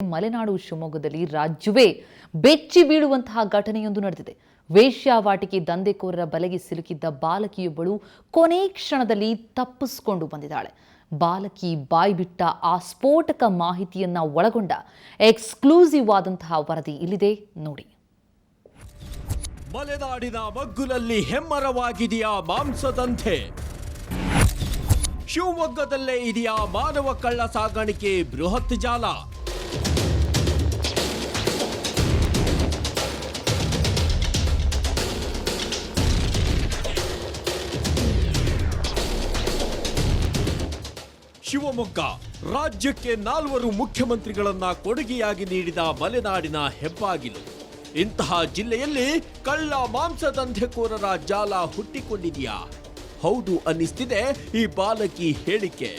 ಮಲೆನಾಡು ಶಿವಮೊಗ್ಗದಲ್ಲಿ ರಾಜ್ಯವೇ ಬೆಚ್ಚಿ ಬೀಳುವಂತಹ ಘಟನೆಯೊಂದು ನಡೆದಿದೆ. ವೇಶ್ಯಾವಾಟಿಕೆ ದಂಧೆಕೋರರ ಬಲೆಗೆ ಸಿಲುಕಿದ್ದ ಬಾಲಕಿಯೊಬ್ಬಳು ಕೊನೆ ಕ್ಷಣದಲ್ಲಿ ತಪ್ಪಿಸಿಕೊಂಡು ಬಂದಿದ್ದಾಳೆ. ಬಾಲಕಿ ಬಾಯ್ಬಿಟ್ಟ ಆ ಸ್ಫೋಟಕ ಮಾಹಿತಿಯನ್ನ ಒಳಗೊಂಡ ಎಕ್ಸ್ಕ್ಲೂಸಿವ್ ಆದಂತಹ ವರದಿ ಇಲ್ಲಿದೆ ನೋಡಿ. ಮಲೆನಾಡಿನ ಮಗ್ಗುಲಲ್ಲಿ ಹೆಮ್ಮರವಾಗಿದೆಯಾ ಮಾಂಸದಂಧೆ? ಶಿವಮೊಗ್ಗದಲ್ಲೇ ಇದೆಯಾ ಮಾನವ ಕಳ್ಳ ಸಾಗಾಣಿಕೆ ಬೃಹತ್ ಜಾಲ? ಶಿವಮೊಗ್ಗ ರಾಜ್ಯಕ್ಕೆ 4 ಮುಖ್ಯಮಂತ್ರಿಗಳನ್ನ ಕೊಡುಗೆಯಾಗಿ ನೀಡಿದ ಮಲೆನಾಡಿನ ಹೆಬ್ಬಾಗಿಲು. ಇಂತಹ ಜಿಲ್ಲೆಯಲ್ಲಿ ಕಳ್ಳ ಮಾಂಸದಂಧೆಕೋರರ ಜಾಲ ಹುಟ್ಟಿಕೊಂಡಿದೆಯಾ? ಹೌದು ಅನ್ನಿಸ್ತಿದೆ ಈ ಬಾಲಕಿ ಹೇಳಿಕೆ.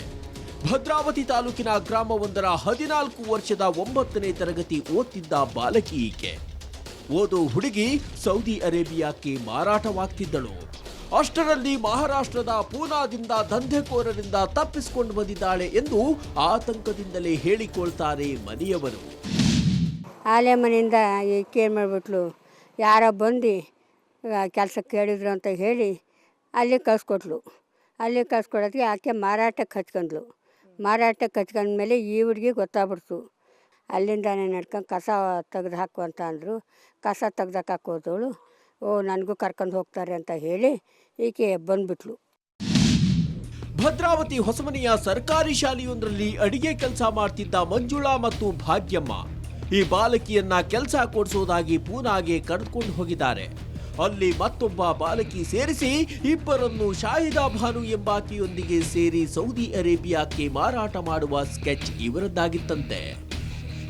ಭದ್ರಾವತಿ ತಾಲೂಕಿನ ಗ್ರಾಮವೊಂದರ 14 ವರ್ಷದ 9ನೇ ತರಗತಿ ಓದ್ತಿದ್ದ ಬಾಲಕಿ ಈಕೆ. ಓದೋ ಹುಡುಗಿ ಸೌದಿ ಅರೇಬಿಯಾಕ್ಕೆ ಮಾರಾಟವಾಗ್ತಿದ್ದಳು. ಅಷ್ಟರಲ್ಲಿ ಮಹಾರಾಷ್ಟ್ರದ ಪೂನಾದಿಂದ ದಂಧೆಕೋರರಿಂದ ತಪ್ಪಿಸಿಕೊಂಡು ಬಂದಿದ್ದಾಳೆ ಎಂದು ಆತಂಕದಿಂದಲೇ ಹೇಳಿಕೊಳ್ತಾರೆ ಮನೆಯವರು. ಆಲೆ ಮನೆಯಿಂದ ಏನು ಮಾಡಿಬಿಟ್ಲು, ಯಾರೋ ಬಂದು ಕೆಲಸಕ್ಕೆ ಕೇಳಿದ್ರು ಅಂತ ಹೇಳಿ ಅಲ್ಲಿ ಕಳ್ಸಿಕೊಟ್ಲು. ಅಲ್ಲಿ ಕಳ್ಸ್ಕೊಡೋದಕ್ಕೆ ಆಕೆ ಮಾರಾಟಕ್ಕೆ ಹಚ್ಕೊಂಡ್ಲು. ಮಾರಾಟಕ್ಕೆ ಹಚ್ಕೊಂಡ್ಮೇಲೆ ಈ ಹುಡುಗಿ ಗೊತ್ತಾಗ್ಬಿಡ್ತು. ಅಲ್ಲಿಂದಾನೆ ನಡ್ಕೊಂಡು ಕಸ ತೆಗ್ದು ಹಾಕು ಅಂತ ಅಂದರು. ಕಸ ತೆಗ್ದಕ್ಕೆ ಹೋದವಳು ನನಗೂ ಕರ್ಕೊಂಡು ಹೋಗ್ತಾರೆ ಅಂತ ಹೇಳಿ ಈಕೆ ಬಂದ್ಬಿಟ್ಲು. ಭದ್ರಾವತಿ ಹೊಸಮನೆಯ ಸರ್ಕಾರಿ ಶಾಲೆಯೊಂದರಲ್ಲಿ ಅಡಿಗೆ ಕೆಲಸ ಮಾಡ್ತಿದ್ದ ಮಂಜುಳಾ ಮತ್ತು ಭಾಗ್ಯಮ್ಮ ಈ ಬಾಲಕಿಯನ್ನ ಕೆಲಸ ಕೊಡಿಸೋದಾಗಿ ಪೂನಾಗೆ ಕರೆದುಕೊಂಡು ಹೋಗಿದ್ದಾರೆ. ಅಲ್ಲಿ ಮತ್ತೊಬ್ಬ ಬಾಲಕಿ ಸೇರಿಸಿ ಇಬ್ಬರನ್ನು ಶಾಹಿದಾ ಭಾನು ಎಂಬಾಕೆಯೊಂದಿಗೆ ಸೇರಿ ಸೌದಿ ಅರೇಬಿಯಾಕ್ಕೆ ಮಾರಾಟ ಮಾಡುವ ಸ್ಕೆಚ್ ಇವರದ್ದಾಗಿತ್ತಂತೆ.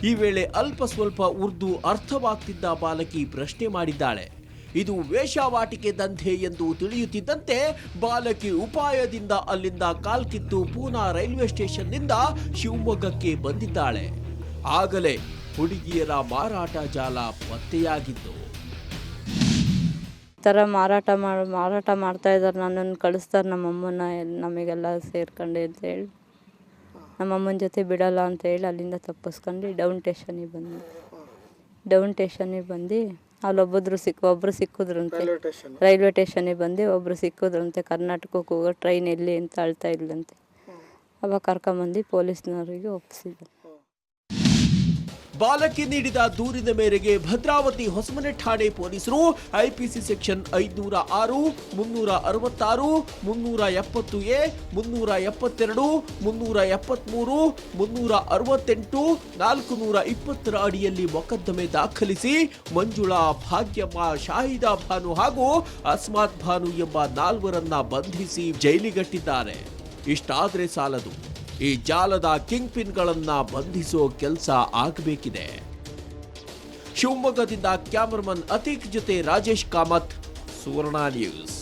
ಈ ವೇಳೆ ಅಲ್ಪ ಸ್ವಲ್ಪ ಉರ್ದು ಅರ್ಥವಾಗ್ತಿದ್ದ ಬಾಲಕಿ ಪ್ರಶ್ನೆ ಮಾಡಿದ್ದಾಳೆ. ಇದು ವೇಶ್ಯಾವಾಟಿಕೆ ದಂಧೆ ಎಂದು ತಿಳಿಯುತ್ತಿದ್ದಂತೆ ಬಾಲಕಿ ಉಪಾಯದಿಂದ ಅಲ್ಲಿಂದ ಕಾಲ್ಕಿತ್ತು ಪೂನಾ ರೈಲ್ವೆ ಸ್ಟೇಷನ್ನಿಂದ ಶಿವಮೊಗ್ಗಕ್ಕೆ ಬಂದಿದ್ದಾಳೆ. ಆಗಲೇ ಹುಡುಗಿಯರ ಮಾರಾಟ ಜಾಲ ಪತ್ತೆಯಾಗಿತ್ತು. ಈ ಥರ ಮಾರಾಟ ಮಾಡ್ತಾ ಇದ್ದಾರೆ, ನನ್ನನ್ನು ಕಳಿಸ್ತಾರೆ ನಮ್ಮಮ್ಮನ ನಮಗೆಲ್ಲ ಸೇರ್ಕೊಂಡು ಅಂತ ಹೇಳಿ ನಮ್ಮಮ್ಮನ ಜೊತೆ ಬಿಡಲ್ಲ ಅಂತ ಹೇಳಿ ಅಲ್ಲಿಂದ ತಪ್ಪಿಸ್ಕೊಂಡು ಡೌನ್ ಸ್ಟೇಷನಿಗೆ ಬಂದು ಅಲ್ಲೊಬ್ಬರು ಒಬ್ಬರು ಸಿಕ್ಕಿದ್ರಂತೆ. ರೈಲ್ವೆ ಸ್ಟೇಷನಿಗೆ ಬಂದು ಒಬ್ಬರು ಸಿಕ್ಕಿದ್ರಂತೆ. ಕರ್ನಾಟಕಕ್ಕೆ ಹೋಗೋ ಟ್ರೈನ್ ಎಲ್ಲಿ ಅಂತ ಅಳ್ತಾ ಇಲ್ಲಂತೆ. ಅವಾಗ ಕರ್ಕೊಂಬಂದು ಪೊಲೀಸ್ನವರಿಗೆ ಒಪ್ಪಿಸಿದ್ರು. ಬಾಲಕಿ ನೀಡಿದ ದೂರಿನ ಮೇರೆಗೆ ಭದ್ರಾವತಿ ಹೊಸಮನೆ ಠಾಣೆ ಪೊಲೀಸರು ಐಪಿಸಿ ಸೆಕ್ಷನ್ 506, 366, 370A, 372, 373, 368, 420 ಅಡಿಯಲ್ಲಿ ಮೊಕದ್ದಮೆ ದಾಖಲಿಸಿ ಮಂಜುಳಾ, ಭಾಗ್ಯಮ್ಮ, ಶಾಹಿದಾ ಭಾನು ಹಾಗೂ ಅಸ್ಮಾತ್ ಭಾನು ಎಂಬ 4ರನ್ನ ಬಂಧಿಸಿ ಜೈಲಿಗಟ್ಟಿದ್ದಾರೆ. ಇಷ್ಟಾದ್ರೆ ಸಾಲದು, ಈ ಜಾಲದ ಕಿಂಗ್ ಪಿನ್ಗಳನ್ನ ಬಂಧಿಸೋ ಕೆಲಸ ಆಗಬೇಕಿದೆ. ಶಿವಮೊಗ್ಗದಿಂದ ಕ್ಯಾಮರಾಮನ್ ಅತೀಕ್ ಜೊತೆ ರಾಜೇಶ್ ಕಾಮತ್, ಸುವರ್ಣ ನ್ಯೂಸ್.